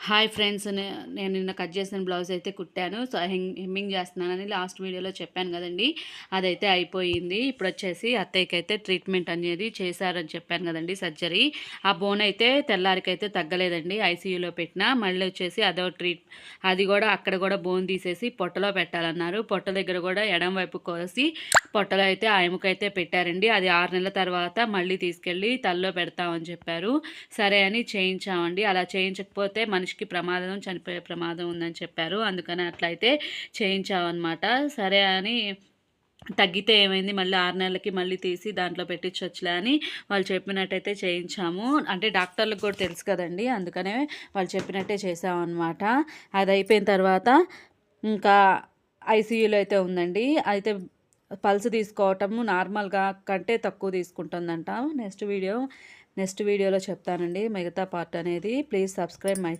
Hi friends. నేను నిన్న cut చేసిన బ్లౌజ్ అయితే కుట్టాను. సో, హెమ్మింగ్ చేస్తున్నానని లాస్ట్ వీడియోలో చెప్పాను కదండీ! అదైతే అయిపోయింది. ఇప్పుడొచ్చేసి అత్తయ్యకైతే ట్రీట్మెంట్ అనేది చేశారని చెప్పాను కదండీ! సర్జరీ. ఆ బోన్ అయితే తెల్లారికైతే తగ్గలేదండి. ఐసీయూలో పెట్టినా. మళ్ళీ వచ్చేసి అది కూడా అక్కడ కూడా బోన్ తీసేసి పొట్టలో పెట్టాలన్నారు. పొట్ట దగ్గర కూడా ఎడమ వైపు కోసి పొట్టలో అయితే ఆయమ్మకైతే పెట్టారండి. అది 6 నెలల తర్వాత మళ్ళీ తీసుకెళ్ళి తలలో పెడతామని చెప్పారు. సరే అని చేయించామండి. అలా చేయించకపోతే మనిషికి ప్రమాదం, చనిపోయే ప్రమాదం ఉందని చెప్పారు. అందుకని అట్లయితే చేయించామన్నమాట. సరే అని తగ్గితే ఏమైంది, మళ్ళీ 6 నెలలకి మళ్ళీ తీసి దాంట్లో పెట్టించొచ్చులే అని వాళ్ళు చెప్పినట్టయితే చేయించాము. అంటే డాక్టర్లకు కూడా తెలుసు కదండీ! అందుకనే వాళ్ళు చెప్పినట్టే చేసామన్నమాట. అది అయిపోయిన తర్వాత ఇంకా ఐసీయూలో అయితే ఉందండి. అయితే పల్స్ తీసుకోవటము నార్మల్గా కంటే తక్కువ తీసుకుంటుందంట. నెక్స్ట్ వీడియోలో చెప్తానండి మిగతా పార్ట్ అనేది. Please subscribe my